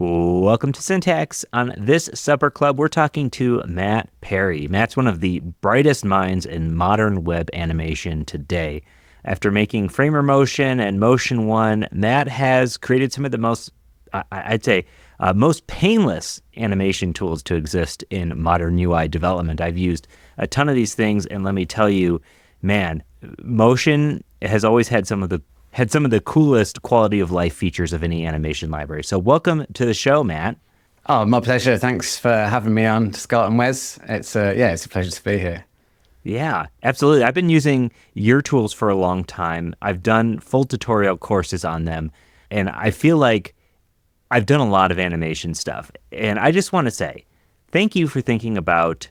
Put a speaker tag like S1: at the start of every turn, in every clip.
S1: Welcome to Syntax. On this Supper Club, we're talking to Matt Perry. Matt's one of the brightest minds in modern web animation today. After making Framer Motion and Motion 1, Matt has created some of the most, most painless animation tools to exist in modern UI development. I've used a ton of these things, and let me tell you, man, Motion has always had some of the coolest quality of life features of any animation library. So welcome to the show, Matt.
S2: Oh, my pleasure. Thanks for having me on, Scott and Wes. It's a pleasure to be here.
S1: Yeah, absolutely. I've been using your tools for a long time. I've done full tutorial courses on them, and I feel like I've done a lot of animation stuff. And I just want to say thank you for thinking about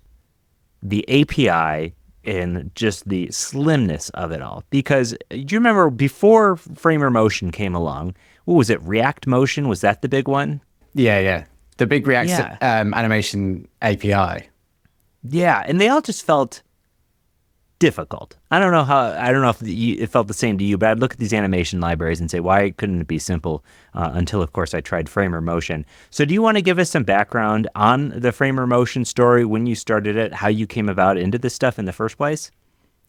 S1: the API and just the slimness of it all. Because do you remember before Framer Motion came along, what was it, React Motion? Was that the big one?
S2: Yeah. The big React animation API.
S1: Yeah, and they all just felt difficult. I don't know if it felt the same to you, but I'd look at these animation libraries and say, why couldn't it be simple? Until, of course, I tried Framer Motion. So do you want to give us some background on the Framer Motion story, when you started it, how you came about into this stuff in the first place?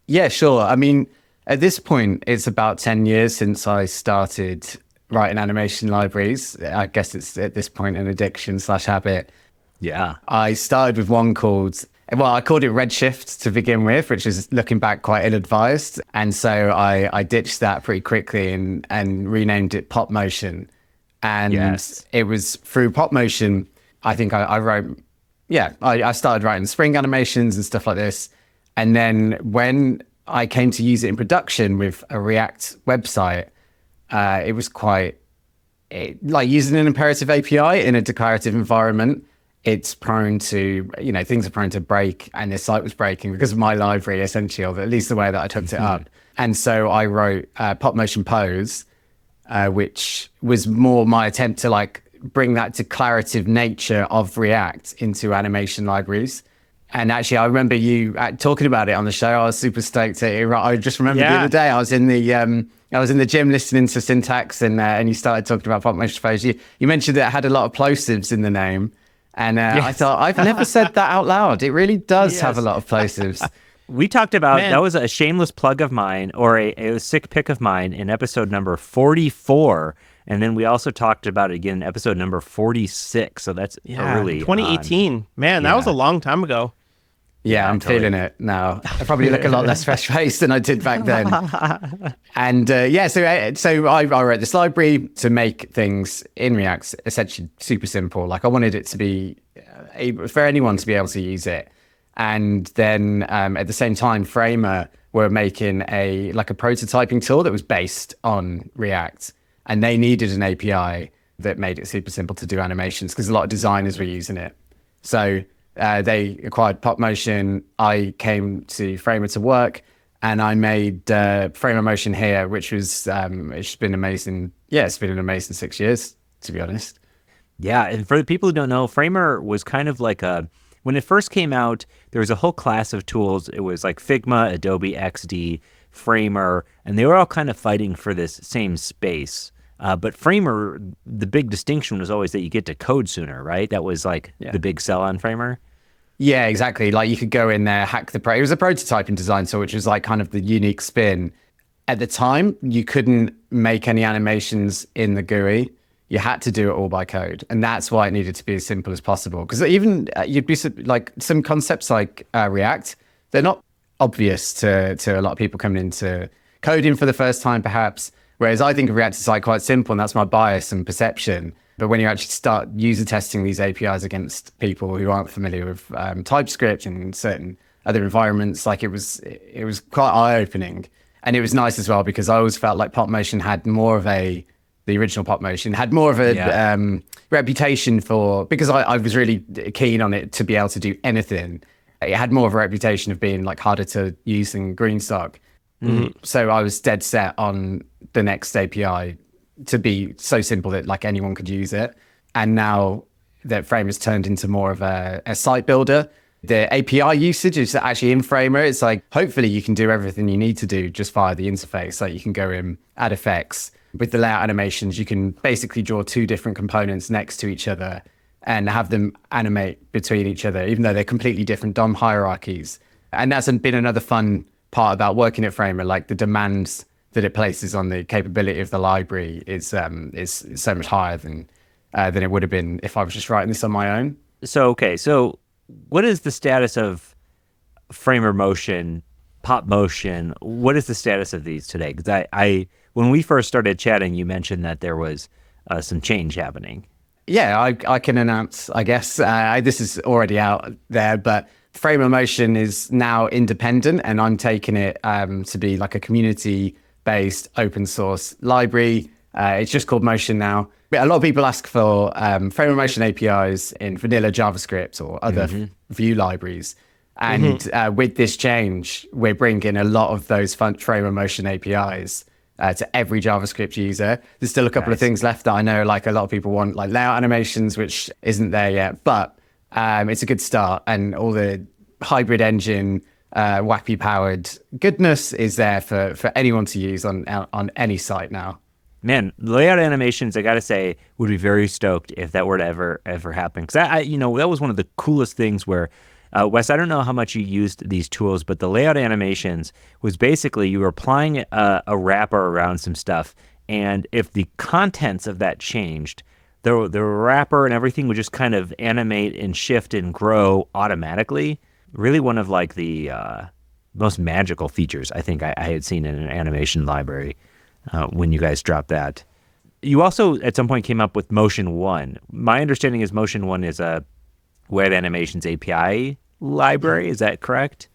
S2: Yeah, sure. I mean, at this point, it's about 10 years since I started writing animation libraries. I guess it's at this point an addiction/habit.
S1: Yeah.
S2: I started with one I called it Redshift to begin with, which is, looking back, quite ill-advised. And so I ditched that pretty quickly and renamed it Pop Motion. And It was through Pop Motion, I think I started writing Spring animations and stuff like this. And then when I came to use it in production with a React website, it was like using an imperative API in a declarative environment. It's prone to, things are prone to break, and this site was breaking because of my library, essentially, or at least the way that I hooked it up. And so I wrote Pop Motion Pose, which was more my attempt to bring that declarative nature of React into animation libraries. And actually, I remember you talking about it on the show. I was super stoked. I just remember the other day I was in the gym listening to Syntax, and you started talking about Pop Motion Pose. You mentioned that it had a lot of plosives in the name. And I thought, I've never said that out loud. It really does have a lot of plosives.
S1: We talked about, that was a shameless plug of mine, or a sick pick of mine in episode number 44. And then we also talked about it again in episode number 46. So that's early
S3: 2018. Man, that was a long time ago.
S2: Yeah, I'm feeling it now. I probably look a lot less fresh-faced than I did back then. And so I wrote this library to make things in React essentially super simple. I wanted it to be able for anyone to be able to use it. And then at the same time, Framer were making a prototyping tool that was based on React. And they needed an API that made it super simple to do animations because a lot of designers were using it. So they acquired Pop Motion. I came to Framer to work, and I made Framer Motion here, which was it's been amazing. Yeah, it's been an amazing 6 years, to be honest.
S1: Yeah, and for the people who don't know, Framer was kind of when it first came out, there was a whole class of tools. It was like Figma, Adobe XD, Framer, and they were all kind of fighting for this same space. But Framer, the big distinction was always that you get to code sooner, right? That was the big sell on Framer.
S2: Yeah, exactly. You could go in there, hack it was a prototyping design tool, which was kind of the unique spin. At the time, you couldn't make any animations in the GUI. You had to do it all by code. And that's why it needed to be as simple as possible. Because even you'd be some concepts like React, they're not obvious to a lot of people coming into coding for the first time, perhaps. Whereas I think of React as quite simple, and that's my bias and perception. But when you actually start user testing these APIs against people who aren't familiar with TypeScript and certain other environments, it was quite eye-opening. And it was nice as well because I always felt like Pop Motion had more of the original Pop Motion had more of a reputation for, because I was really keen on it to be able to do anything. It had more of a reputation of being harder to use than Greenstock. So I was dead set on the next API to be so simple that anyone could use it. And now that Framer has turned into more of a site builder, the API usage is actually in Framer. It's hopefully you can do everything you need to do just via the interface. You can go in, add effects, with the layout animations, you can basically draw two different components next to each other and have them animate between each other, even though they're completely different DOM hierarchies. And that's been another fun part about working at Framer, like the demands that it places on the capability of the library is so much higher than it would have been if I was just writing this on my own.
S1: So what is the status of Framer Motion, Pop Motion? What is the status of these today? Because I when we first started chatting, you mentioned that there was some change happening.
S2: Yeah, I can announce, I guess, this is already out there, but Framer Motion is now independent, and I'm taking it to be like a community-based open source library. It's just called Motion now. A lot of people ask for Framer Motion APIs in vanilla JavaScript or other Vue libraries. And with this change, we're bringing a lot of those Framer Motion APIs to every JavaScript user. There's still a couple of things left that I know, like a lot of people want, like layout animations, which isn't there yet, but it's a good start. And all the hybrid engine, WAAPI powered goodness is there for anyone to use on any site now.
S1: Man, layout animations, I gotta say, would be very stoked if that were to ever happen. Because that was one of the coolest things where, Wes, I don't know how much you used these tools, but the layout animations was basically you were applying a wrapper around some stuff, and if the contents of that changed, the wrapper and everything would just kind of animate and shift and grow automatically. Really one of like the most magical features I think I had seen in an animation library. When you guys dropped that. You also, at some point, came up with Motion 1. My understanding is Motion 1 is a web animations API library. Is that correct?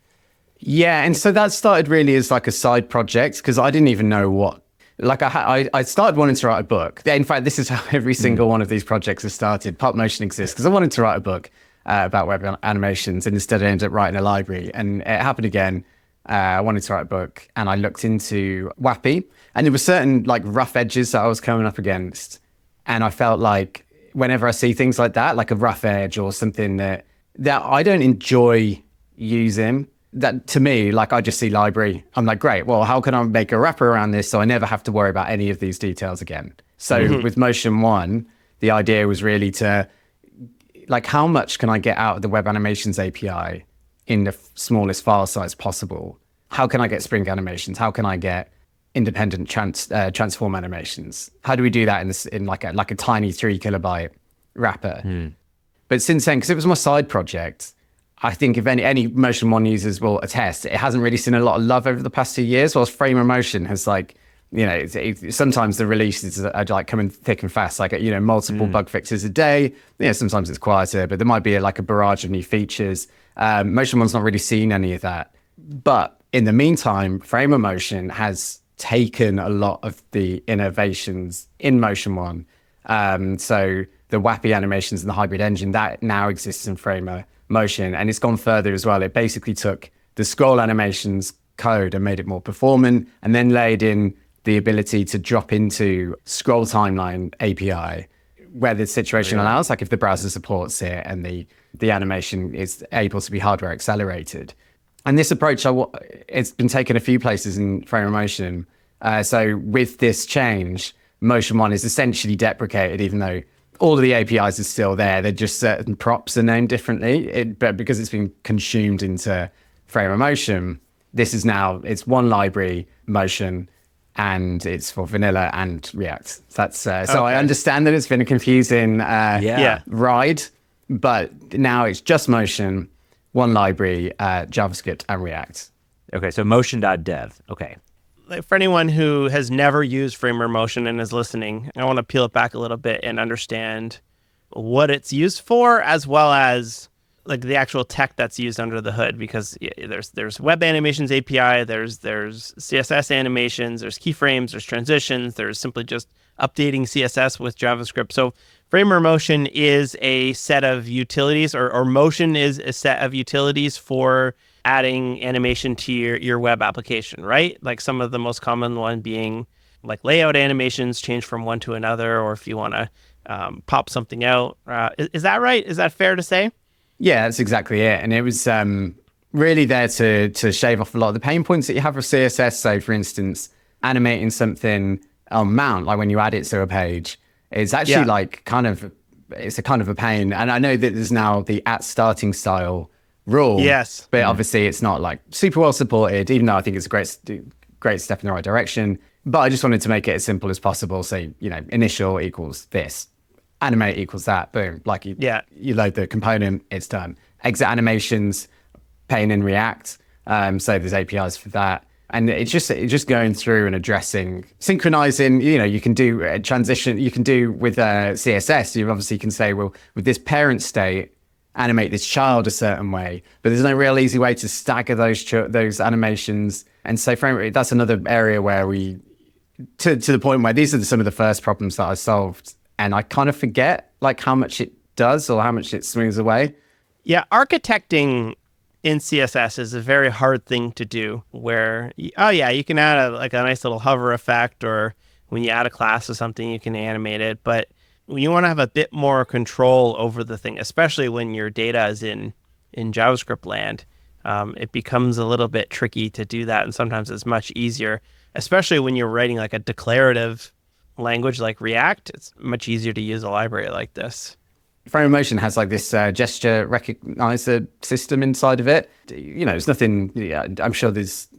S2: Yeah, and so that started really as like a side project because I didn't even know what. Like I started wanting to write a book. In fact, this is how every single one of these projects has started. Pop Motion exists because I wanted to write a book about web animations, and instead I ended up writing a library. And it happened again. I wanted to write a book, and I looked into WAAPI, and there were certain like rough edges that I was coming up against, and I felt like whenever I see things like that, like a rough edge or something that I don't enjoy using, that to me, like I just see library, I'm like, great, well, how can I make a wrapper around this so I never have to worry about any of these details again? So with Motion 1, the idea was really to, like, how much can I get out of the Web Animations API in the smallest file size possible? How can I get Spring animations? How can I get independent transform animations? How do we do that in like a tiny 3 kilobyte wrapper? But since then, because it was my side project, I think if any Motion 1 users will attest, it hasn't really seen a lot of love over the past 2 years, whilst Framer Motion has like, sometimes the releases are like coming thick and fast, like, multiple bug fixes a day. Sometimes it's quieter, but there might be like a barrage of new features. Motion 1's not really seen any of that. But in the meantime, Framer Motion has taken a lot of the innovations in Motion 1. So the WAAPI animations and the hybrid engine, that now exists in Framer Motion. And it's gone further as well. It basically took the scroll animations code and made it more performant, and then laid in the ability to drop into scroll timeline API where the situation allows, like if the browser supports it and the animation is able to be hardware accelerated. And this approach, it's been taken a few places in Framer Motion. So with this change, Motion 1 is essentially deprecated, even though all of the APIs are still there. They're just certain props are named differently. But because it's been consumed into Framer Motion, it's one library, Motion, and it's for vanilla and React. That's so okay. I understand that it's been a confusing ride, but now it's just Motion, one library, JavaScript and React.
S1: Okay, so motion.dev. Okay.
S3: For anyone who has never used Framer Motion and is listening, I want to peel it back a little bit and understand what it's used for, as well as like the actual tech that's used under the hood, because there's web animations API, there's CSS animations, there's keyframes, there's transitions, there's simply just updating CSS with JavaScript. So Framer Motion is a set of utilities, or Motion is a set of utilities for adding animation to your web application, right? Like some of the most common one being like layout animations, change from one to another, or if you want to pop something out. Is that right? Is that fair to say?
S2: Yeah, that's exactly it. And it was really there to shave off a lot of the pain points that you have with CSS. So for instance, animating something on mount, like when you add it to a page, it's actually it's a kind of a pain. And I know that there's now the at starting style rule.
S3: Yes.
S2: But obviously it's not like super well supported, even though I think it's a great step in the right direction. But I just wanted to make it as simple as possible. So, initial equals this, animate equals that, boom. Like you load the component, it's done. Exit animations, pain in React. So there's APIs for that. And it's just going through and addressing, synchronizing, you can do a transition, you can do with CSS, you obviously can say, well, with this parent state, animate this child a certain way, but there's no real easy way to stagger those animations. And so that's another area where we, to the point where these are some of the first problems that I solved. And I kind of forget like how much it does or how much it smooths away.
S3: Yeah, architecting in CSS is a very hard thing to do where, you can add a nice little hover effect, or when you add a class or something, you can animate it. But you want to have a bit more control over the thing, especially when your data is in JavaScript land. It becomes a little bit tricky to do that. And sometimes it's much easier, especially when you're writing like a declarative language like React. It's much easier to use a library like this.
S2: Frame of Motion has like this gesture recognizer system inside of it. It's nothing, I'm sure there's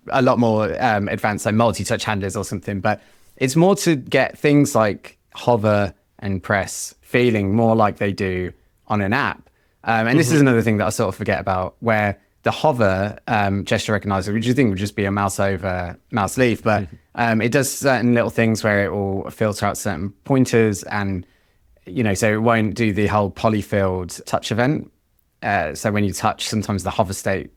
S2: a lot more advanced like multi-touch handlers or something, but it's more to get things like hover and press feeling more like they do on an app. And this is another thing that I sort of forget about, where the hover gesture recognizer, which you think would just be a mouse over mouse leaf, but it does certain little things where it will filter out certain pointers and so it won't do the whole polyfilled touch event. So when you touch, sometimes the hover state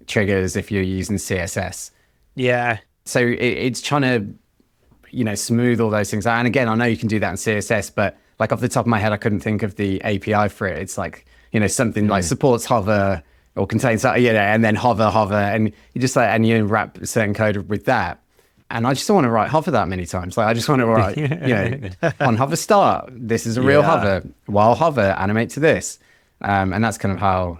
S2: triggers if you're using CSS.
S3: Yeah.
S2: So it's trying to, smooth all those things out. And again, I know you can do that in CSS, but like off the top of my head, I couldn't think of the API for it. It's like, something like supports hover or contains that, and then hover, and you just and you wrap certain code with that. And I just don't want to write hover that many times. Like I just want to write, on hover start, this is a real hover. While hover, animate to this. And that's kind of how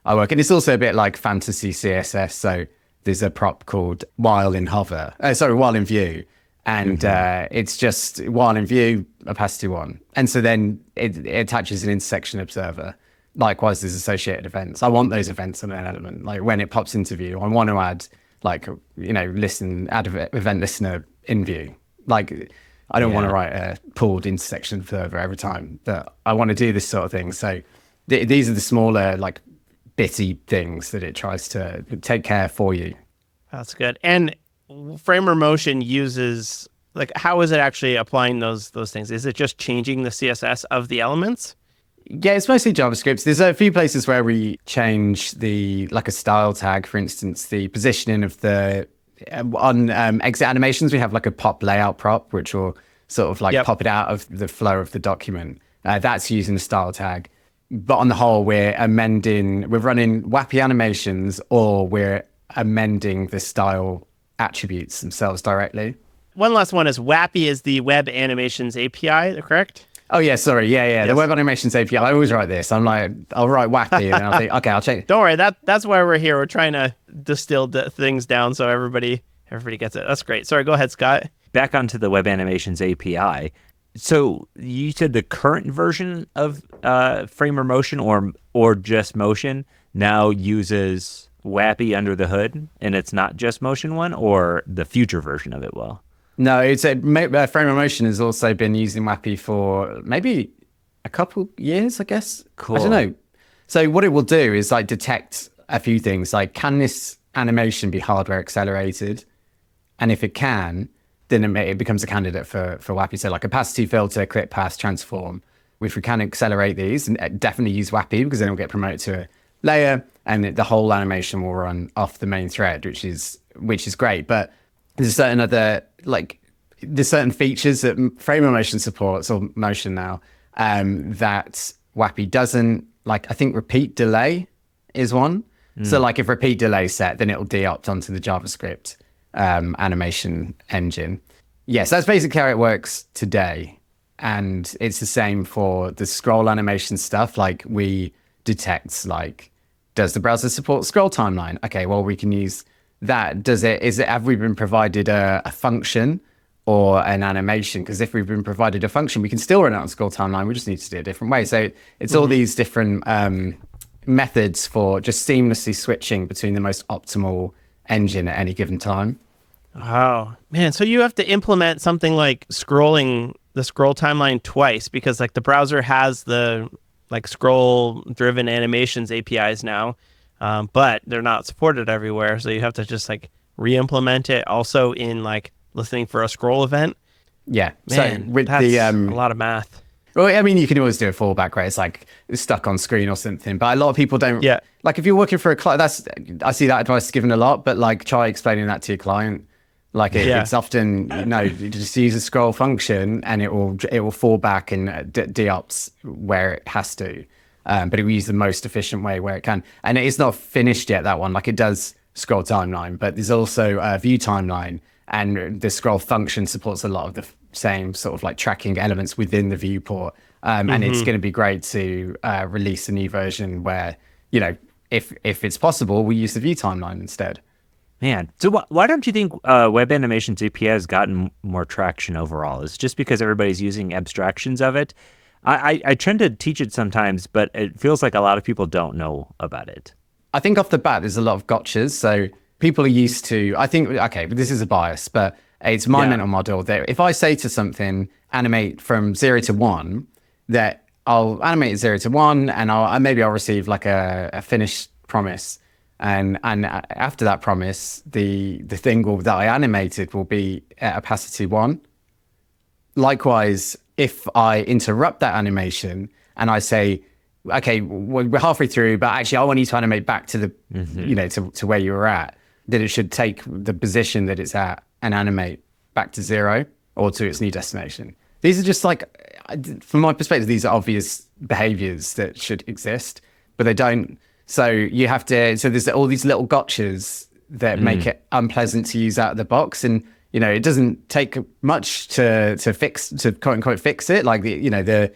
S2: I work. And it's also a bit like fantasy CSS. So there's a prop called while in Vue. And it's just while in Vue, opacity 1. And so then it attaches an intersection observer. Likewise, there's associated events. I want those events on an element. Like when it pops into Vue, I want to add add event listener in Vue. Like I don't want to write a pulled intersection observer every time that I want to do this sort of thing. So these are the smaller, like bitty things that it tries to take care for you.
S3: That's good. And Framer Motion uses, how is it actually applying those things? Is it just changing the CSS of the elements?
S2: Yeah, it's mostly JavaScript. There's a few places where we change a style tag, for instance, the positioning of on exit animations, we have like a pop layout prop, which will sort of pop it out of the flow of the document. That's using the style tag. But on the whole, we're running WAAPI animations, or we're amending the style attributes themselves directly.
S3: One last one is WAAPI is the Web Animations API, correct?
S2: Oh, yeah, sorry. Yeah. Yes. The Web Animations API. I always write this. I'm like, I'll write WAAPI and I'll think, okay, I'll check.
S3: Don't worry. That's why we're here. We're trying to distill things down so everybody gets it. That's great. Sorry, go ahead, Scott.
S1: Back onto the Web Animations API. So you said the current version of Framer Motion or just Motion now uses WAAPI under the hood, and it's not just Motion 1, or the future version of it will?
S2: No, it's Framer Motion has also been using WAAPI for maybe a couple years, I guess.
S1: Cool.
S2: I don't know. So what it will do is detect a few things, like can this animation be hardware accelerated? And if it can, then it becomes a candidate for WAAPI. So opacity filter, clip path, transform. If we can accelerate these, and definitely use WAAPI, because then it'll get promoted to a layer and the whole animation will run off the main thread, which is great. But there's certain there's certain features that Framer Motion supports, or Motion now, that WAAPI doesn't. I think repeat delay is one. So if repeat delay set, then it'll de-opt onto the JavaScript animation engine. Yes, that's basically how it works today. And it's the same for the scroll animation stuff. We detect, does the browser support scroll timeline? Okay, well, we can use that. Have we been provided a function or an animation, because if we've been provided a function, we can still run it on scroll timeline. We just need to do it a different way. So it's all these different methods for just seamlessly switching between the most optimal engine at any given time.
S3: Wow, man. So you have to implement something like scrolling the scroll timeline twice, because like the browser has the like scroll driven animations APIs now, but they're not supported everywhere. So you have to just like re-implement it also in like listening for a scroll event.
S2: Yeah.
S3: Man,
S2: so with
S3: that's
S2: the
S3: a lot of math.
S2: well, I mean, you can always do a fallback, right? It's like it's stuck on screen or something. But a lot of people don't.
S3: Yeah.
S2: Like if you're working for a client, I see that advice given a lot. But like, try explaining that to your client. Like it's often, you just use a scroll function and it will fall back and de-ops where it has to. But it will use the most efficient way where it can. And it's not finished yet, that one. Like it does scroll timeline, but there's also a view timeline, and the scroll function supports a lot of the same sort of like tracking elements within the viewport. And it's going to be great to release a new version where, if it's possible, we use the view timeline instead.
S1: Man, so why don't you think Web Animations API has gotten more traction overall? Is it just because everybody's using abstractions of it? I tend to teach it sometimes, but it feels like a lot of people don't know about it.
S2: I think off the bat, there's a lot of gotchas. So people are used to, I think, okay, but this is a bias, but it's my mental model that if I say to something, animate from 0 to 1, that I'll animate at 0 to 1 and maybe I'll receive like a finished promise. And after that promise, the thing that I animated will be at opacity 1. Likewise, if I interrupt that animation and I say, okay, we're halfway through, but actually I want you to animate back to the, to where you were at, that it should take the position that it's at and animate back to 0 or to its new destination. These are just like, from my perspective, these are obvious behaviors that should exist, but they don't. So you have to, so there's all these little gotchas that make it unpleasant to use out of the box. And, it doesn't take much to quote unquote fix it. Like the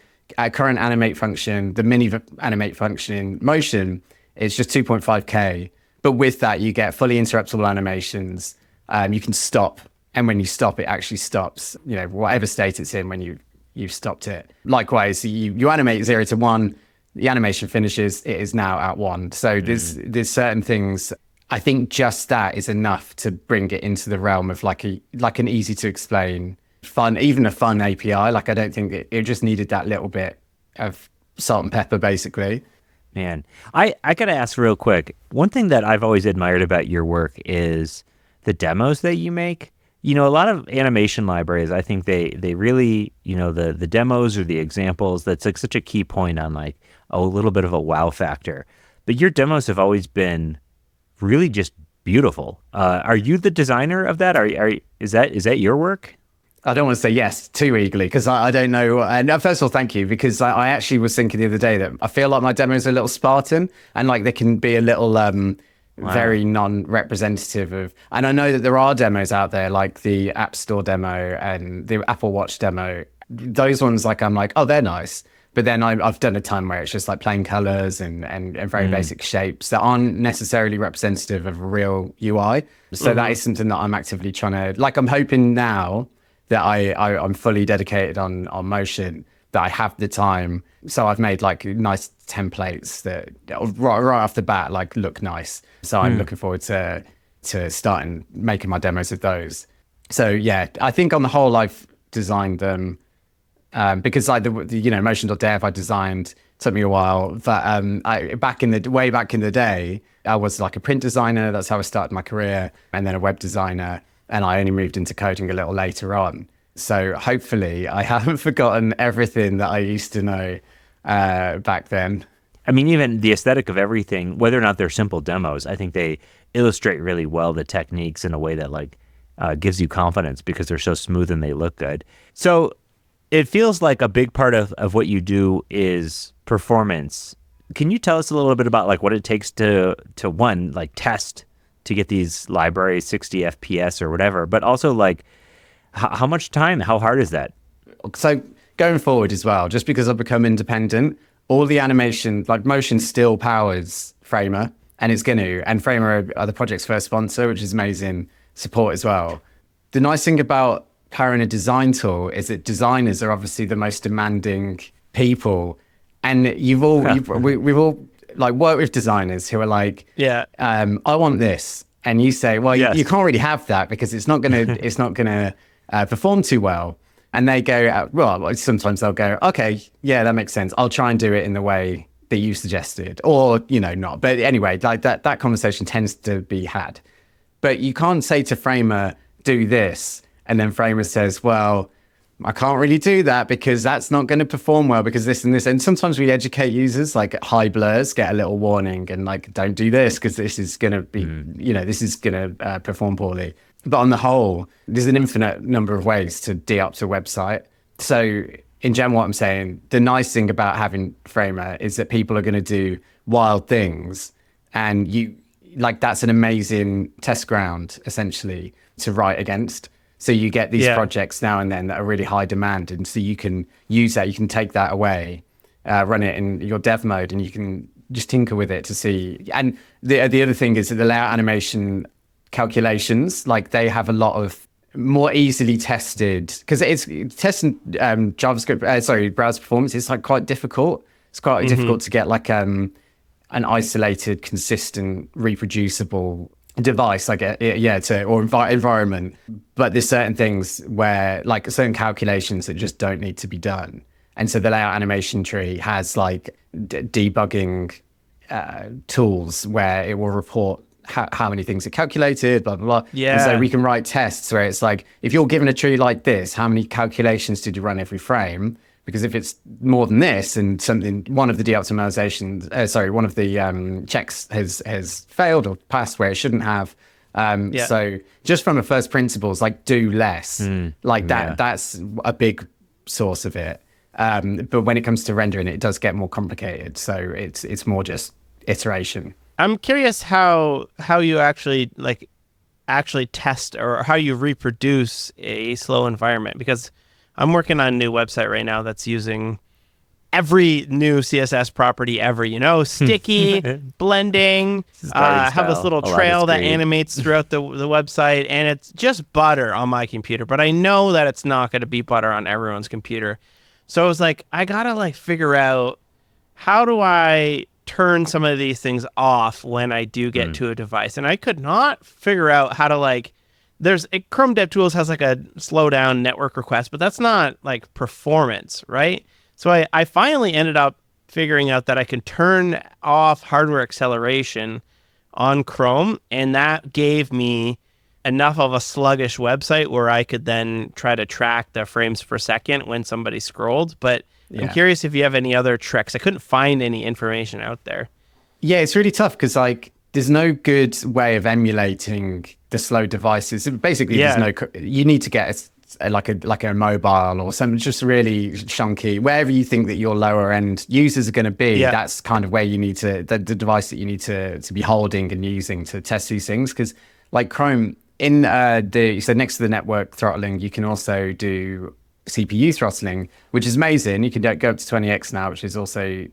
S2: current animate function, the mini animate function in Motion, it's just 2.5K. But with that, you get fully interruptible animations. You can stop. And when you stop, it actually stops, whatever state it's in when you've stopped it. Likewise, you animate 0 to 1, the animation finishes, it is now at 1. So there's certain things. I think just that is enough to bring it into the realm of like an easy to explain, fun, even a fun API. Like I don't think it just needed that little bit of salt and pepper, basically.
S1: Man, I got to ask real quick. One thing that I've always admired about your work is the demos that you make. A lot of animation libraries, I think they really, the demos or the examples, that's like such a key point on like a little bit of a wow factor. But your demos have always been really just beautiful. Are you the designer of that? Is that your work?
S2: I don't want to say yes too eagerly because I don't know. And first of all, thank you, because I actually was thinking the other day that I feel like my demos are a little Spartan and like they can be a little very non-representative of. And I know that there are demos out there like the App Store demo and the Apple Watch demo. Those ones, like I'm like, oh, they're nice. But then I've done a ton where it's just like plain colors and very basic shapes that aren't necessarily representative of a real UI. So that is something that I'm actively trying to, like, I'm hoping now that I'm fully dedicated on Motion, that I have the time. So I've made like nice templates that right off the bat, like look nice. So I'm looking forward to starting making my demos of those. So yeah, I think on the whole, I've designed them because like the motion.dev I designed took me a while. But way back in the day, I was like a print designer. That's how I started my career, and then a web designer. And I only moved into coding a little later on. So hopefully I haven't forgotten everything that I used to know back then.
S1: I mean, even the aesthetic of everything, whether or not they're simple demos, I think they illustrate really well the techniques in a way that like gives you confidence because they're so smooth and they look good. So it feels like a big part of what you do is performance. Can you tell us a little bit about like what it takes to one, like test to get these libraries 60 FPS or whatever, but also like how much time, how hard is that?
S2: So going forward as well, just because I've become independent, all the animation, like Motion still powers Framer, and it's going to, and Framer are the project's first sponsor, which is amazing support as well. The nice thing about power in a design tool is that designers are obviously the most demanding people, and we've all like worked with designers who are like, I want this, and you say, well, you can't really have that because it's not gonna perform too well. And they go, well, sometimes they'll go, okay, yeah, that makes sense. I'll try and do it in the way that you suggested, or, not. But anyway, like that conversation tends to be had. But you can't say to Framer, do this. And then Framer says, well, I can't really do that because that's not going to perform well because this and this. And sometimes we educate users, like high blurs, get a little warning and like, don't do this because this is going to be, this is going to perform poorly. But on the whole, there's an infinite number of ways to de-opt a website. So in general, what I'm saying, the nice thing about having Framer is that people are going to do wild things, and that's an amazing test ground essentially to write against. So you get these projects now and then that are really high demand, and so you can use that. You can take that away, run it in your dev mode, and you can just tinker with it to see. And the other thing is that the layout animation calculations, like they have a lot of more easily tested, because it's testing JavaScript, browser performance. It's like quite difficult. It's quite difficult to get like an isolated, consistent, reproducible device, like environment. But there's certain things where like certain calculations that just don't need to be done. And so the layout animation tree has like debugging tools where it will report how many things are calculated, blah, blah, blah.
S3: Yeah.
S2: And so we can write tests where it's like, if you're given a tree like this, how many calculations did you run every frame? Because if it's more than this and one of the de-optimizations, one of the checks has failed or passed where it shouldn't have. So just from a first principles, like do less, that's a big source of it. But when it comes to rendering, it does get more complicated. So it's more just iteration.
S3: I'm curious how you actually test or how you reproduce a slow environment, because I'm working on a new website right now that's using every new CSS property ever, sticky, blending, have this little trail that animates throughout the website, and it's just butter on my computer, but I know that it's not going to be butter on everyone's computer. So I was like, I got to figure out, how do I turn some of these things off when I do get to a device? And I could not figure out how to Chrome DevTools has like a slow down network request, but that's not like performance, right? So I finally ended up figuring out that I can turn off hardware acceleration on Chrome, and that gave me enough of a sluggish website where I could then try to track the frames per second when somebody scrolled. But I'm curious if you have any other tricks. I couldn't find any information out there.
S2: Yeah, it's really tough because there's no good way of emulating the slow devices. Basically, you need to get a mobile or something just really chunky. Wherever you think that your lower end users are going to be, that's kind of where you need to, the device that you need to be holding and using to test these things. Because like Chrome, so next to the network throttling, you can also do CPU throttling, which is amazing. You can go up to 20x now, which is also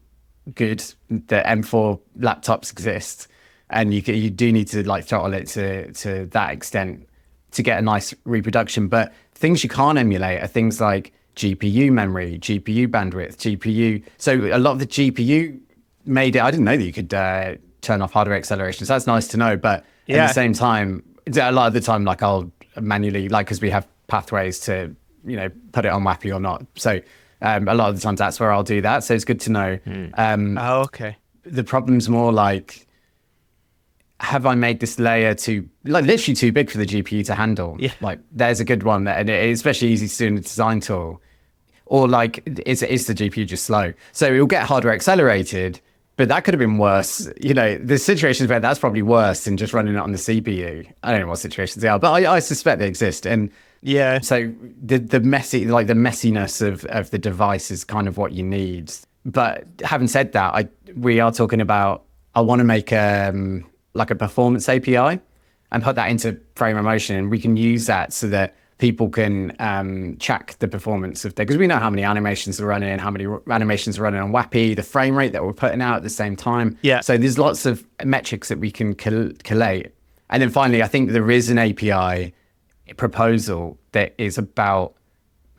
S2: good. The M4 laptops exist, and you do need to throttle it to that extent to get a nice reproduction. But things you can't emulate are things like GPU memory, GPU bandwidth, GPU. So a lot of the GPU made it. I didn't know that you could turn off hardware acceleration. So that's nice to know. But at the same time, a lot of the time, I'll manually, because we have pathways to put it on WAAPI or not. So a lot of the times that's where I'll do that. So it's good to know.
S3: Okay.
S2: The problem's more have I made this layer literally too big for the GPU to handle? Yeah. There's a good one, and it's especially easy to do in a design tool. Or is the GPU just slow? So it'll get hardware accelerated, but that could have been worse. There's situations where that's probably worse than just running it on the CPU. I don't know what situations they are, but I suspect they exist. And so the messiness of the device is kind of what you need. But having said that, we are talking about, I want to make a performance API and put that into Framer Motion, and we can use that so that people can track the performance of because we know how many animations are running, how many animations are running on WAAPI, the frame rate that we're putting out at the same time.
S3: Yeah.
S2: So there's lots of metrics that we can collate. And then finally, I think there is an API proposal that is about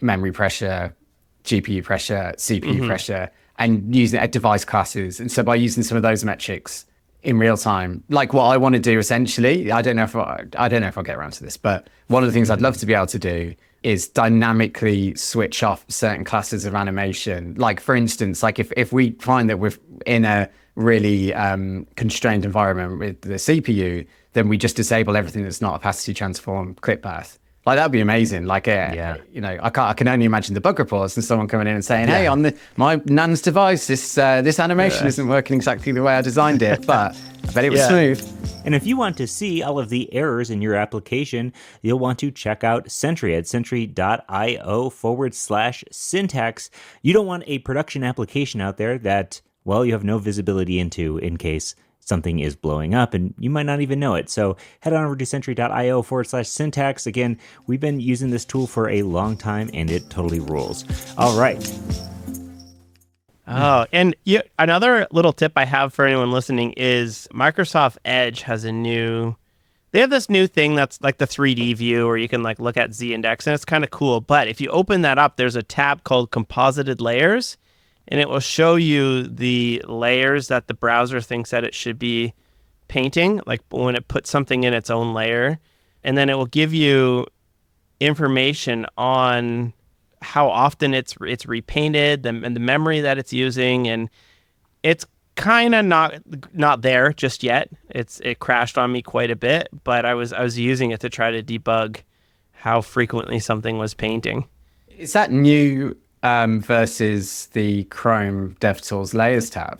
S2: memory pressure, GPU pressure, CPU pressure, and using it at device classes. And so by using some of those metrics in real time, like what I want to do essentially, I don't know if I'll get around to this, but one of the things I'd love to be able to do is dynamically switch off certain classes of animation. Like for instance, like if we find that we're in a really constrained environment with the CPU, then we just disable everything that's not opacity transform clip path. Like that'd be amazing. Like, you know, I can only imagine the bug reports and someone coming in and saying, "Hey, on my NAN's device, this animation isn't working exactly the way I designed it, but I bet it was smooth."
S1: And if you want to see all of the errors in your application, you'll want to check out Sentry at sentry.io/syntax. You don't want a production application out there that, well, you have no visibility into in case something is blowing up and you might not even know it. So head on over to sentry.io/syntax. Again, we've been using this tool for a long time and it totally rules. All right.
S3: Oh, and another little tip I have for anyone listening is Microsoft Edge has they have this new thing that's like the 3D view where you can like look at Z-index and it's kind of cool. But if you open that up, there's a tab called Composited Layers. And it will show you the layers that the browser thinks that it should be painting, like when it puts something in its own layer. And then it will give you information on how often it's repainted and the memory that it's using. And it's kind of not there just yet. It crashed on me quite a bit, but I was using it to try to debug how frequently something was painting.
S2: Is that new versus the Chrome DevTools Layers tab?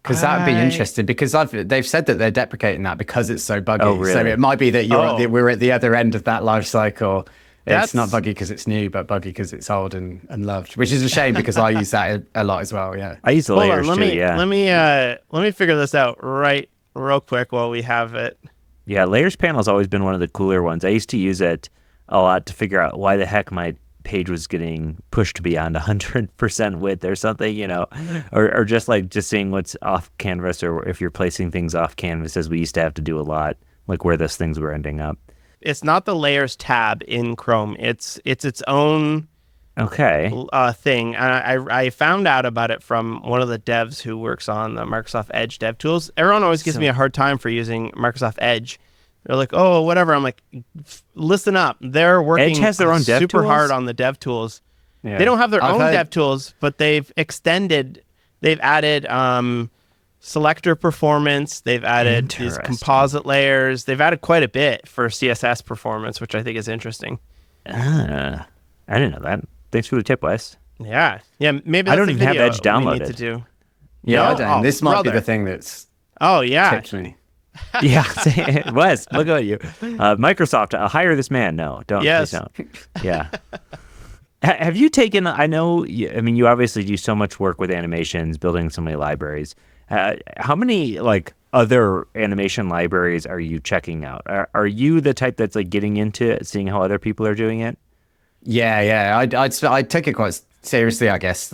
S2: Because that would be interesting, because they've said that they're deprecating that because it's so buggy.
S1: Oh, really?
S2: So it might be that we're at the other end of that life cycle. It's not buggy because it's new, but buggy because it's old and loved, which is a shame because I use that a lot as well. Yeah,
S1: I use the layers too.
S3: Let me figure this out real quick while we have it.
S1: Yeah, layers panel has always been one of the cooler ones. I used to use it a lot to figure out why the heck my page was getting pushed beyond 100% width or something, you know, or just seeing what's off canvas, or if you're placing things off canvas, as we used to have to do a lot, like where those things were ending up.
S3: It's not the layers tab in Chrome. It's its own thing. I found out about it from one of the devs who works on the Microsoft Edge DevTools. Everyone always gives me a hard time for using Microsoft Edge. They're like, oh, whatever. I'm like, listen up. They're working
S1: Edge has their own dev
S3: super
S1: tools?
S3: hard on the dev tools.
S1: Yeah.
S3: They don't have their own dev tools, but they've added selector performance. They've added these composite layers. They've added quite a bit for CSS performance, which I think is interesting.
S1: I didn't know that. Thanks for the tip, Wes.
S3: Yeah. Maybe
S1: I don't even have Edge downloaded.
S3: We need to do.
S2: Yeah, I don't. This might be the thing that's tipped me.
S1: Yeah, Wes, look at you. Microsoft, hire this man. No, don't.
S3: Yes.
S1: Please don't. Yeah. Have you taken, you obviously do so much work with animations, building so many libraries. How many other animation libraries are you checking out? Are you the type that's getting into seeing how other people are doing it?
S2: Yeah. I take it quite seriously, I guess.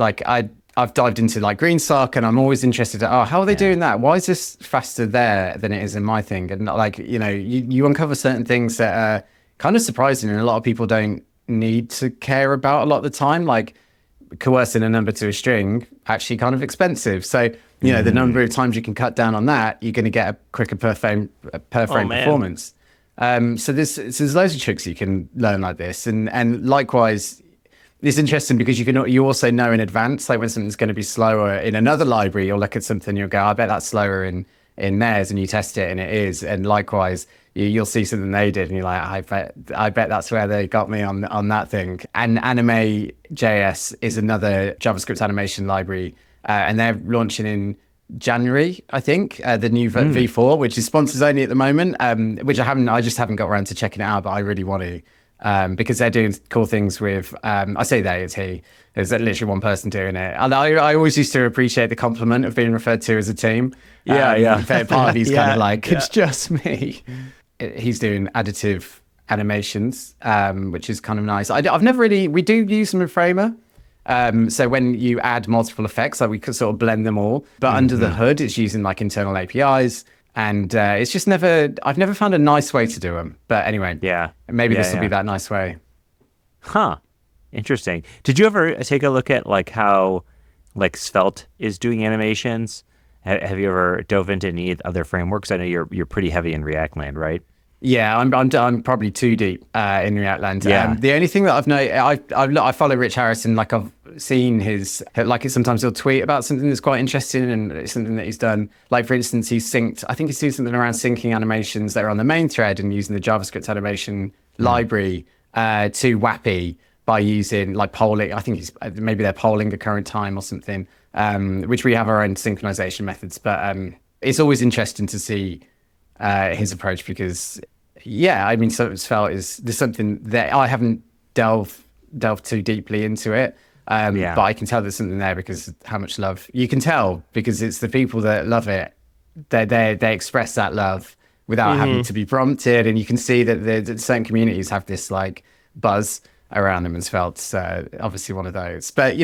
S2: I've dived into GreenSock, and I'm always interested in, how are they doing that? Why is this faster there than it is in my thing? And you uncover certain things that are kind of surprising, and a lot of people don't need to care about a lot of the time. Like coercing a number to a string, actually kind of expensive. So, the number of times you can cut down on that, you're going to get a quicker per frame performance. So there's loads of tricks you can learn like this. And likewise, it's interesting because you also know in advance, like when something's going to be slower in another library, you'll look at something, you'll go, I bet that's slower in theirs, and you test it and it is. And likewise, you'll see something they did and you're like, I bet that's where they got me on that thing. And Anime.js is another JavaScript animation library, and they're launching in January, I think, the new V4, which is sponsors only at the moment, which I just haven't got around to checking it out, but I really want to. Because they're doing cool things with, I say they, it's he. There's literally one person doing it. And I always used to appreciate the compliment of being referred to as a team. Third party's kind of it's just me. He's doing additive animations, which is kind of nice. I've never we do use them in Framer. So when you add multiple effects, we could sort of blend them all. But under the hood, it's using internal APIs. And it's just I've never found a nice way to do them. But anyway, maybe this will be that nice way.
S1: Huh. Interesting. Did you ever take a look at like how like Svelte is doing animations? Have you ever dove into any other frameworks? I know you're pretty heavy in React land, right?
S2: Yeah, I'm probably too deep in React land. The only thing that I've noticed, I follow Rich Harrison. Like I've seen sometimes he'll tweet about something that's quite interesting and it's something that he's done. Like for instance, he's synced. I think he's doing something around syncing animations that are on the main thread and using the JavaScript animation library to WAAPI by using like polling. I think maybe they're polling the current time or something, which we have our own synchronization methods. But it's always interesting to see his approach because, I mean, there's something that I haven't delved too deeply into it. But I can tell there's something there because how much love you can tell because it's the people that love it. They express that love without having to be prompted, and you can see that the certain communities have this like buzz around them, and Svelte's obviously one of those. But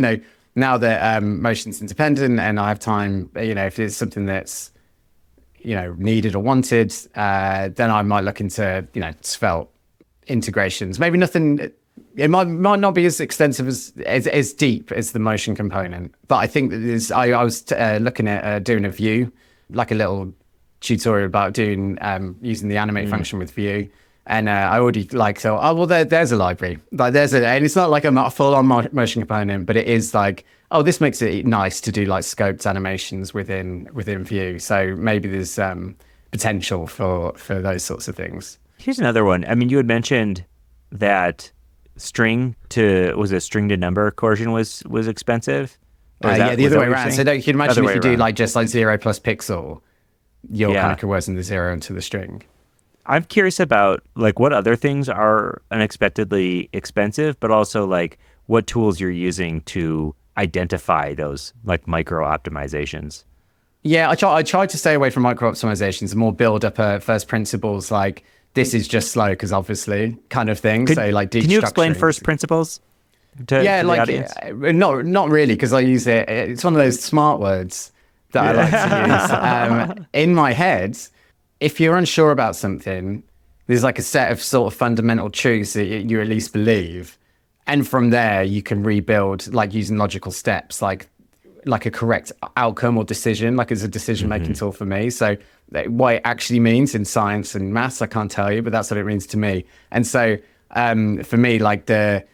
S2: now that motion's independent and I have time, if it's something that's needed or wanted, then I might look into Svelte integrations. Maybe nothing. It might not be as extensive as deep as the motion component, but I think that I was looking at doing a Vue, like a little tutorial about doing using the animate function with Vue, and I already there's a library, and it's not like a full-on motion component, but it is like, this makes it nice to do like scoped animations within Vue. So maybe there's potential for those sorts of things.
S1: Here's another one. I mean, you had mentioned that string to number coercion was expensive.
S2: The other way around. So you can imagine if you do like just like 0 plus pixel, you're kind of coercing the 0 into the string.
S1: I'm curious about like what other things are unexpectedly expensive, but also like what tools you're using to identify those like micro optimizations.
S2: Yeah, I try to stay away from micro optimizations and more build up first principles like this is just slow because obviously kind of thing. So like
S1: can you explain first principles to the audience?
S2: Not really, because I use it. It's one of those smart words that I like to use. In my head, if you're unsure about something, there's like a set of sort of fundamental truths that you at least believe. And from there, you can rebuild like using logical steps, like a correct outcome or decision, like it's a decision-making tool for me. So what it actually means in science and maths, I can't tell you, but that's what it means to me. And so for me, like the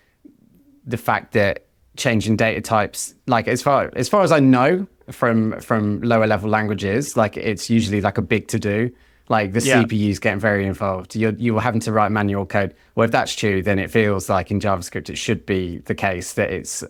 S2: fact that changing data types, like as far as I know from lower level languages, like it's usually like a big to-do. Like the CPU is getting very involved. You're having to write manual code. Well, if that's true, then it feels like in JavaScript it should be the case that it's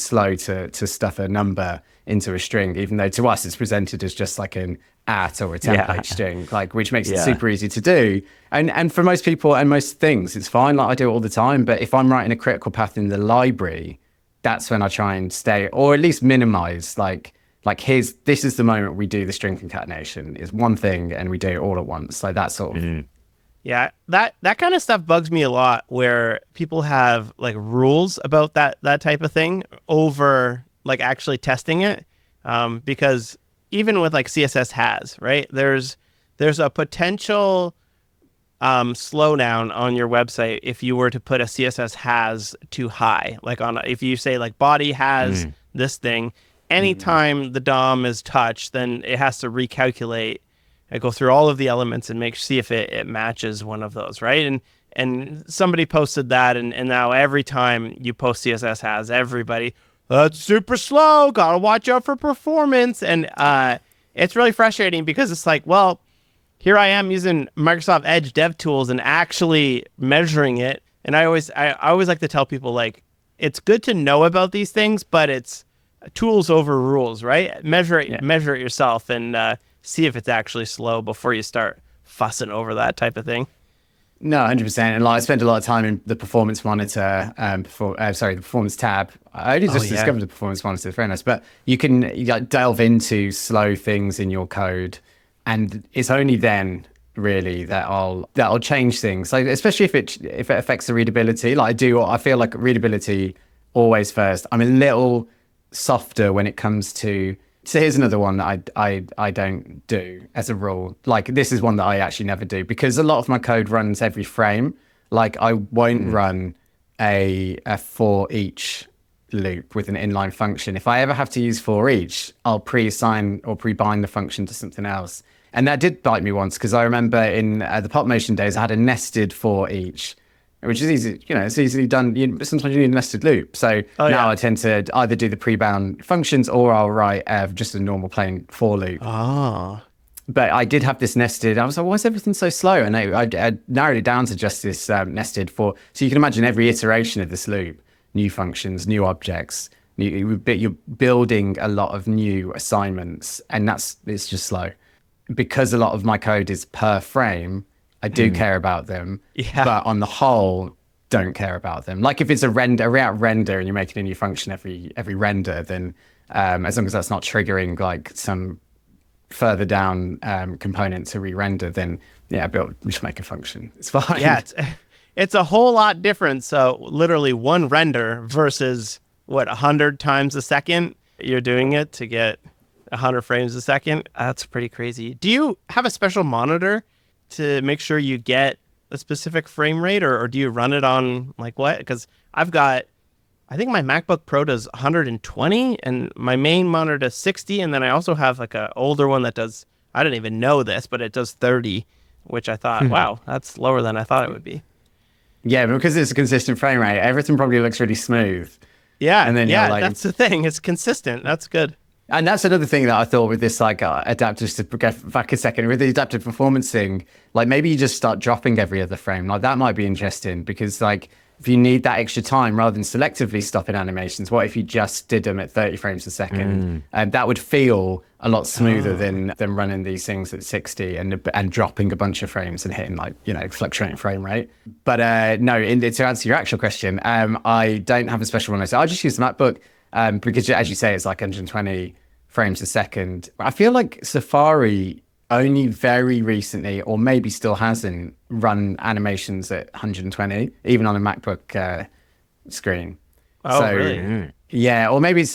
S2: slow to stuff a number into a string, even though to us it's presented as just like an @ or a template string, like which makes it super easy to do. And for most people and most things, it's fine. Like I do it all the time. But if I'm writing a critical path in the library, that's when I try and stay, or at least minimize this is the moment we do the string concatenation is one thing and we do it all at once. Like that sort of.
S3: Yeah, that kind of stuff bugs me a lot where people have like rules about that type of thing over like actually testing it. Because even with like CSS has, right? There's a potential slowdown on your website if you were to put a CSS has too high. Like if you say like body has this thing, anytime the DOM is touched, then it has to recalculate and go through all of the elements and see if it matches one of those, right? And somebody posted that, and now every time you post CSS has, everybody, that's super slow, gotta watch out for performance. And it's really frustrating because it's like, well, here I am using Microsoft Edge dev tools and actually measuring it. And I always like to tell people, like, it's good to know about these things, but it's tools over rules, right? Measure it yourself and see if it's actually slow before you start fussing over that type of thing.
S2: No, 100%. And like, I spent a lot of time in the performance monitor, the performance tab. I only just discovered the performance monitor, very nice. But you delve into slow things in your code, and it's only then really that'll change things. Like especially if it affects the readability. Like I feel like readability always first. I'm a little softer when it comes to So here's another one that I don't do as a rule. Like this is one that I actually never do because a lot of my code runs every frame. Like I won't run a for each loop with an inline function. If I ever have to use for each, I'll pre-assign or pre-bind the function to something else. And that did bite me once because I remember in the pop motion days, I had a nested for each, which is easy, it's easily done. Sometimes you need a nested loop. So now I tend to either do the pre-bound functions or I'll write just a normal plain for loop.
S3: Oh.
S2: But I did have this nested. I was like, why is everything so slow? And I narrowed it down to just this nested for. So you can imagine every iteration of this loop, new functions, new objects. You're building a lot of new assignments, and it's just slow. Because a lot of my code is per frame, I do care about them, but on the whole, don't care about them. Like if it's a React render and you're making a new function every render, then as long as that's not triggering like some further down component to re-render, then just make a function. It's fine.
S3: Yeah, it's a whole lot different. So literally one render versus 100 times a second you're doing it to get 100 frames a second. That's pretty crazy. Do you have a special monitor to make sure you get a specific frame rate, or do you run it on like what? Because I think my MacBook Pro does 120 and my main monitor does 60. And then I also have like an older one that does, I didn't even know this, but it does 30, which I thought, wow, that's lower than I thought it would be.
S2: Yeah, because it's a consistent frame rate, everything probably looks really smooth.
S3: Yeah,
S2: and then
S3: that's the thing. It's consistent. That's good.
S2: And that's another thing that I thought with this adaptive, to go back a second, with the adaptive performance thing, like maybe you just start dropping every other frame. Like that might be interesting because like if you need that extra time rather than selectively stopping animations, what if you just did them at 30 frames a second? And that would feel a lot smoother than running these things at 60 and dropping a bunch of frames and hitting like, fluctuating frame rate. But to answer your actual question, I don't have a special one. So I just use the MacBook. Because as you say, it's like 120 frames a second. I feel like Safari only very recently, or maybe still hasn't, run animations at 120, even on a MacBook screen.
S3: Oh, so, really?
S2: Yeah, or maybe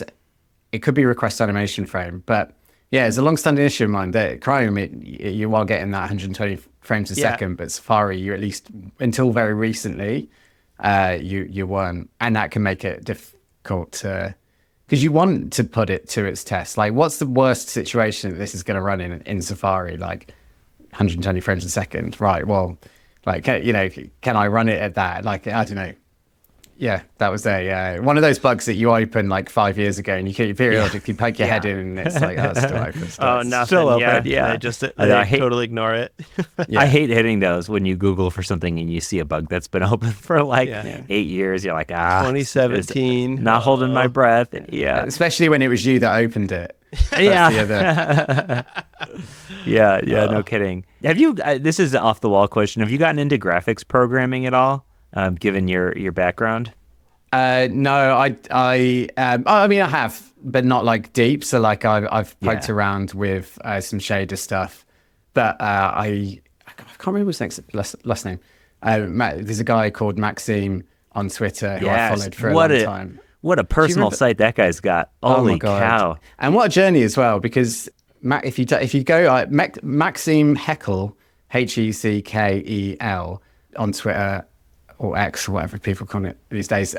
S2: it could be request animation frame. But yeah, it's a long-standing issue of mine that Chrome, you are getting that 120 frames a second, but Safari, you at least, until very recently, you weren't. And that can make it difficult to... Because you want to put it to its test. Like, what's the worst situation that this is going to run in Safari? Like, 120 frames a second, right? Well, like, can I run it at that? Like, I don't know. Yeah, that was one of those bugs that you open like 5 years ago, and you periodically poke your head in, and it's like, oh, it's still open.
S3: Nothing.
S1: Still open.
S3: Yeah. They totally ignore it.
S1: I hate hitting those when you Google for something and you see a bug that's been open for like 8 years. You're like,
S3: 2017.
S1: Not holding my breath. Yeah,
S2: especially when it was you that opened it.
S1: Yeah. No kidding. Have you? This is an off the wall question. Have you gotten into graphics programming at all? Given your background?
S2: No, I mean, I have, but not like deep. So like I've poked around with some shader stuff, but I can't remember his last name. There's a guy called Maxime on Twitter who I followed for a long time.
S1: What a personal site that guy's got. Holy cow.
S2: And what a journey as well, because if you go Maxime Heckel, Heckel on Twitter, or X, or whatever people call it these days.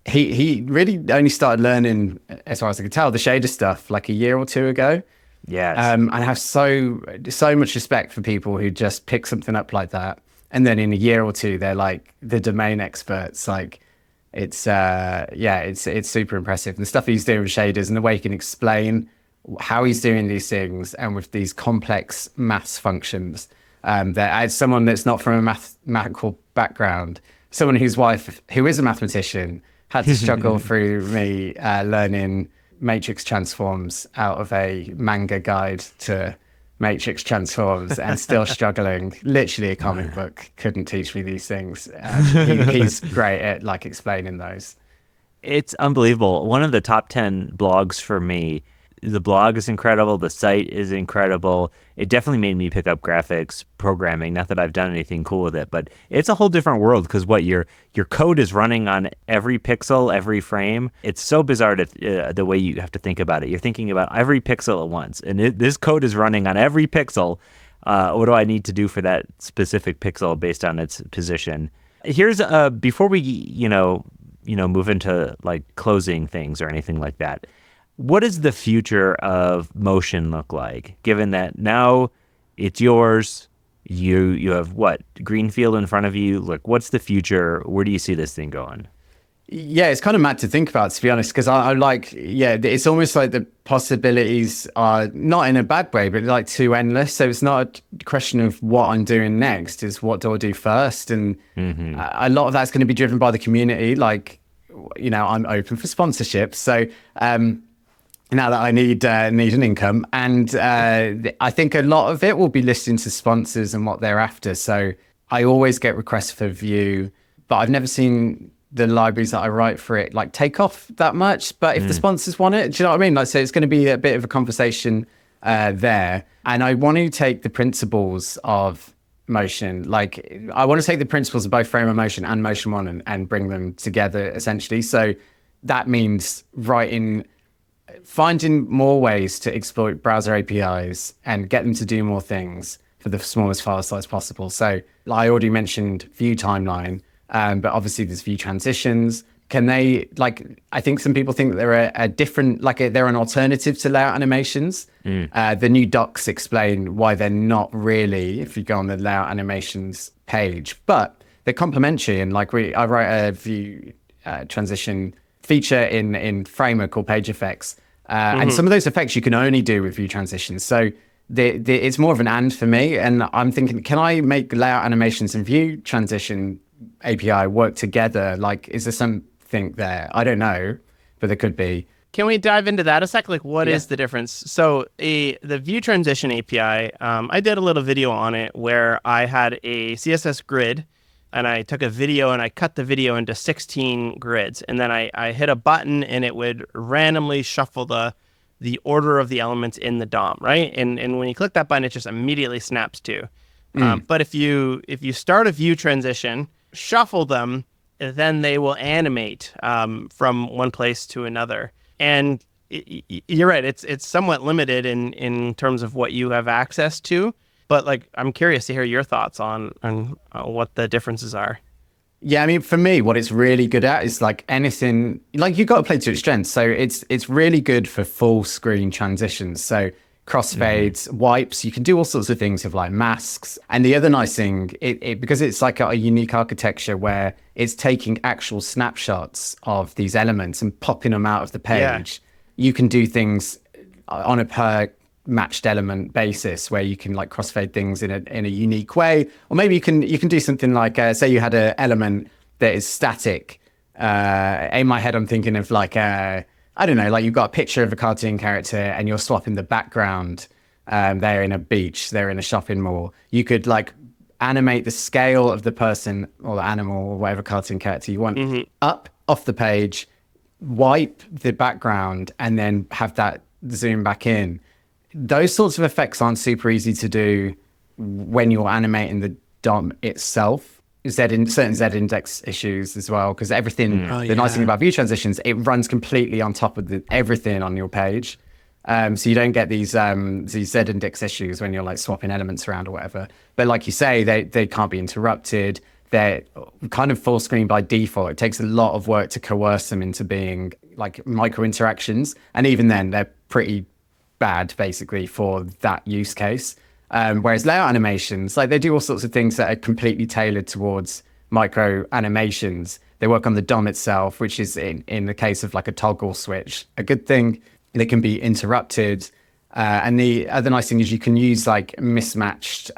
S2: He really only started learning, as far as I can tell, the shader stuff like a year or two ago.
S1: Yes.
S2: And I have so much respect for people who just pick something up like that, and then in a year or two they're like the domain experts. Like it's super impressive. And the stuff he's doing with shaders and the way he can explain how he's doing these things and with these complex maths functions. That as someone that's not from a mathematical background, someone whose wife, who is a mathematician, had to struggle through me learning matrix transforms out of a manga guide to matrix transforms and still struggling. Literally a comic book couldn't teach me these things. He's great at like explaining those.
S1: It's unbelievable. One of the top 10 blogs for me, the blog is incredible. The site is incredible. It definitely made me pick up graphics programming. Not that I've done anything cool with it, but it's a whole different world because your code is running on every pixel, every frame. It's so bizarre the way you have to think about it. You're thinking about every pixel at once, and this code is running on every pixel. What do I need to do for that specific pixel based on its position? Here's before we move into like closing things or anything like that. What does the future of motion look like? Given that now it's yours, you have what, greenfield in front of you. Like, what's the future? Where do you see this thing going?
S2: Yeah, it's kind of mad to think about, to be honest, because I like, it's almost like the possibilities are not in a bad way, but like too endless. So it's not a question of what I'm doing next, it's what do I do first? And a lot of that's going to be driven by the community. Like, I'm open for sponsorships. So now that I need an income, and I think a lot of it will be listening to sponsors and what they're after. So I always get requests for Vue, but I've never seen the libraries that I write for it like take off that much. But if the sponsors want it, do you know what I mean? Like, so it's going to be a bit of a conversation there. And I want to take the principles of motion, like I want to take the principles of both Frame of Motion and Motion One and bring them together essentially. So that means finding more ways to exploit browser APIs and get them to do more things for the smallest file size possible. So I already mentioned Vue Timeline, but obviously there's Vue Transitions. Can they, like, I think some people think that they're a different, like they're an alternative to layout animations. The new docs explain why they're not really, if you go on the layout animations page, but they're complementary. And like I write a Vue transition feature in Framer called Page Effects. And some of those effects you can only do with Vue Transitions. So it's more of an and for me. And I'm thinking, can I make layout animations and Vue Transition API work together? Like, is there something there? I don't know, but there could be.
S3: Can we dive into that a sec? Like, what is the difference? So the Vue Transition API, I did a little video on it where I had a CSS grid and I took a video and I cut the video into 16 grids. And then I hit a button and it would randomly shuffle the order of the elements in the DOM, right? And when you click that button, it just immediately snaps to. But if you start a Vue transition, shuffle them, then they will animate from one place to another. And you're right, it's somewhat limited in terms of what you have access to. But like, I'm curious to hear your thoughts on what the differences are.
S2: Yeah, I mean, for me, what it's really good at is like anything, like you've got to play to its strengths. So it's really good for full screen transitions. So crossfades, wipes, you can do all sorts of things with like masks. And the other nice thing, because it's like a unique architecture where it's taking actual snapshots of these elements and popping them out of the page, you can do things on a per matched element basis where you can like crossfade things in a unique way. Or maybe you can do something like, say you had an element that is static. In my head, I'm thinking of like, I don't know, like you've got a picture of a cartoon character and you're swapping the background. They're in a beach, they're in a shopping mall. You could like animate the scale of the person or the animal or whatever cartoon character you want up off the page, wipe the background, and then have that zoom back in. Those sorts of effects aren't super easy to do when you're animating the DOM itself. Certain Z-index issues as well, because everything, the nice thing about Vue Transitions, it runs completely on top of everything on your page. So you don't get these Z-index issues when you're like swapping elements around or whatever. But like you say, they can't be interrupted. They're kind of full screen by default. It takes a lot of work to coerce them into being like micro interactions. And even then, they're pretty bad basically for that use case. Whereas layout animations, like they do all sorts of things that are completely tailored towards micro animations. They work on the DOM itself, which is in the case of like a toggle switch, a good thing. They can be interrupted. And the other nice thing is you can use like mismatched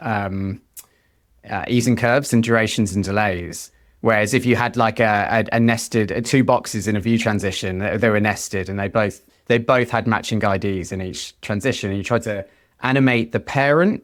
S2: ease and curves and durations and delays. Whereas if you had like a nested two boxes in a Vue transition, they were nested and they both had matching IDs in each transition. And you tried to animate the parent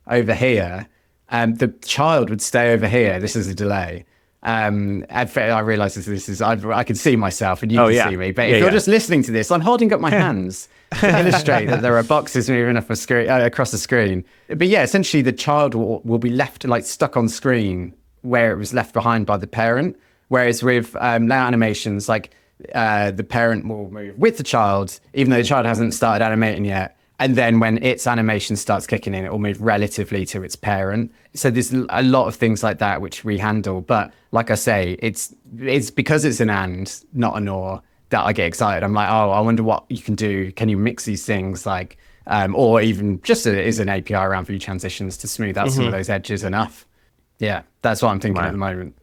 S2: over here, the child would stay over here. This is a delay. I realize I can see myself and you can see me. But if you're just listening to this, I'm holding up my hands to illustrate that there are boxes moving up a screen, across the screen. But yeah, essentially the child will be left like stuck on screen where it was left behind by the parent. Whereas with layout animations, like the parent will move with the child, even though the child hasn't started animating yet. And then when its animation starts kicking in, it will move relatively to its parent. So there's a lot of things like that which we handle. But like I say, it's because it's an and, not an or, that I get excited. I'm like, oh, I wonder what you can do. Can you mix these things, like, or even just as an API around Vue transitions to smooth out some of those edges enough. Yeah, that's what I'm thinking at the moment.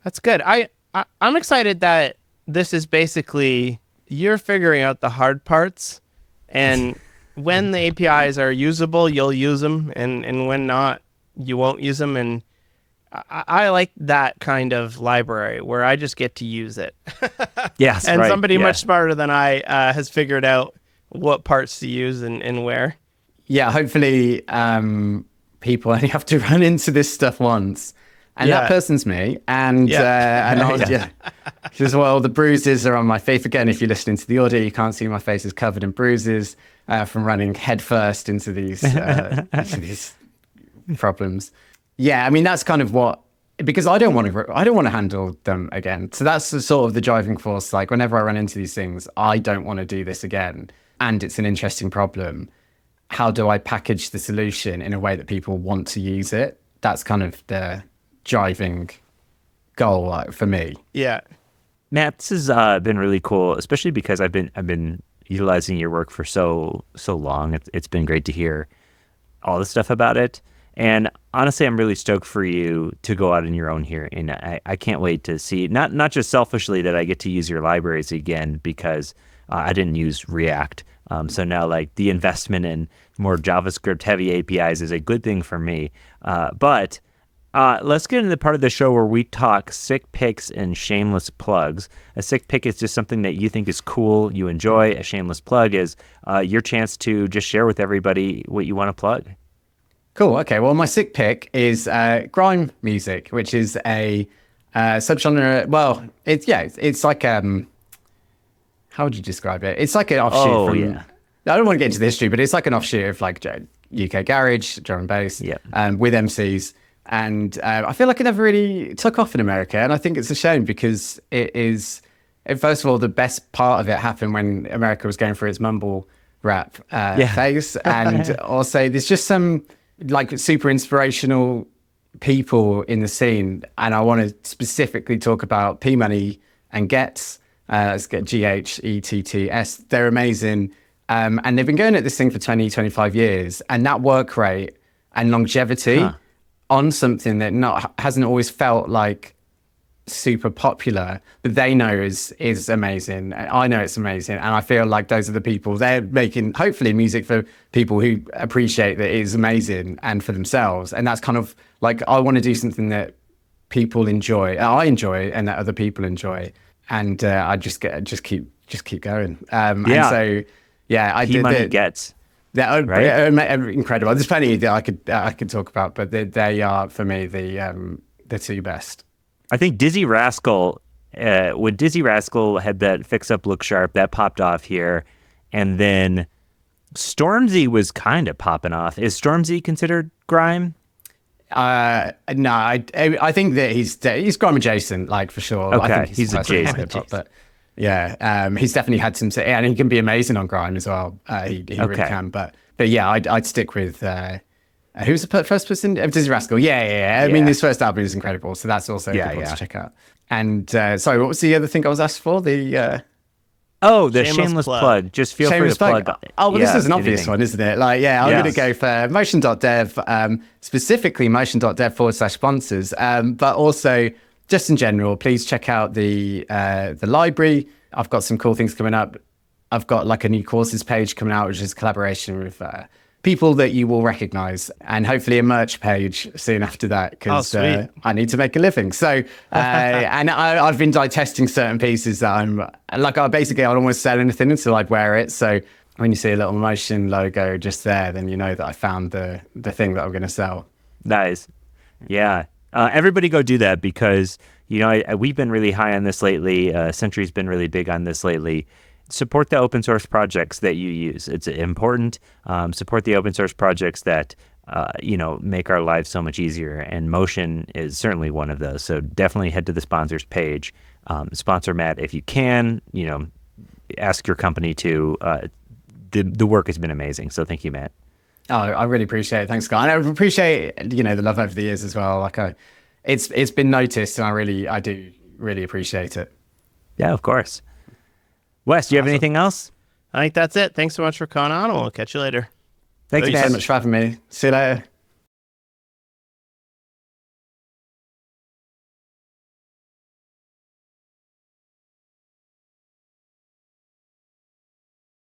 S3: That's good. I'm excited that this is basically you're figuring out the hard parts, and when the APIs are usable, you'll use them, and when not, you won't use them. And I like that kind of library where I just get to use it.
S1: Yes,
S3: and
S1: right.
S3: somebody
S1: Yeah.
S3: much smarter than I has figured out what parts to use and where.
S2: Yeah, hopefully people only have to run into this stuff once. And that person's me. And just, well, the bruises are on my face. Again, if you're listening to the audio, you can't see my face is covered in bruises from running headfirst into these problems. Yeah, I mean, that's kind of what, because I don't want to handle them again. So that's the sort of the driving force. Like whenever I run into these things, I don't want to do this again. And it's an interesting problem. How do I package the solution in a way that people want to use it? That's kind of the driving goal for me.
S3: Yeah.
S1: Matt, this has been really cool, especially because I've been utilizing your work for so long. It's been great to hear all the stuff about it. And honestly, I'm really stoked for you to go out on your own here. And I can't wait to see, not just selfishly that I get to use your libraries again, because I didn't use React. So now like the investment in more JavaScript heavy APIs is a good thing for me. But let's get into the part of the show where we talk sick picks and shameless plugs. A sick pick is just something that you think is cool, you enjoy. A shameless plug is your chance to just share with everybody what you want to plug.
S2: Cool. Okay. Well, my sick pick is grime music, which is a subgenre. Well, it's like how would you describe it? It's like an offshoot from.
S1: Yeah.
S2: I don't want to get into the history, but it's like an offshoot of like UK garage, drum and bass, with MCs. And I feel like it never really took off in America. And I think it's a shame because it is, first of all, the best part of it happened when America was going through its mumble rap phase. And also there's just some like super inspirational people in the scene. And I want to specifically talk about P Money and Getz. Let's get GHETTS. They're amazing. And they've been going at this thing for 20, 25 years. And that work rate and longevity on something that hasn't always felt like super popular, but they know is amazing. I know it's amazing. And I feel like those are the people, they're making hopefully music for people who appreciate that it is amazing and for themselves. And that's kind of like, I want to do something that people enjoy, I enjoy, and that other people enjoy. And I just keep going. And so, yeah, I did
S1: Money Gets.
S2: They're
S1: right?
S2: incredible. There's plenty that I could talk about, but they are for me the two best.
S1: I think Dizzy Rascal, when Dizzy Rascal had that Fix Up Look Sharp, that popped off here, and then Stormzy was kind of popping off. Is Stormzy considered grime?
S2: No, I think that he's grime adjacent, like for sure.
S1: Okay,
S2: I think
S1: he's adjacent.
S2: hip-hop, but yeah, he's definitely had some, and he can be amazing on grime as well. He really can. But yeah, I'd stick with who's the first person? Dizzy Rascal. Yeah. I mean, his first album is incredible, so that's also a good one to check out. And sorry, what was the other thing I was asked for? The
S1: shameless plug. Just feel free to plug.
S2: Oh, well, this is an obvious one, isn't it? Like, I'm going to go for motion.dev, specifically motion.dev/sponsors, but also just in general, please check out the library. I've got some cool things coming up. I've got like a new courses page coming out, which is a collaboration with people that you will recognize, and hopefully a merch page soon after that, because I need to make a living. So, and I've been testing certain pieces that I'm like, I don't want to sell anything until I'd wear it. So when you see a little Motion logo just there, then you know that I found the thing that I'm going to sell.
S1: Nice. Yeah. Everybody go do that, because, we've been really high on this lately. Century's been really big on this lately. support the open source projects that you use. It's important. Support the open source projects that make our lives so much easier. And Motion is certainly one of those. So definitely head to the sponsors page. Sponsor Matt if you can. Ask your company to. The work has been amazing. So thank you, Matt.
S2: Oh, I really appreciate it. Thanks, Scott. And I appreciate the love over the years as well. It's been noticed, and I do really appreciate it.
S1: Yeah, of course. Wes, do you have anything else?
S3: I think that's it. Thanks so much for coming on, and we'll catch you later.
S1: Thanks,
S2: Thank you so much for having me. See you later.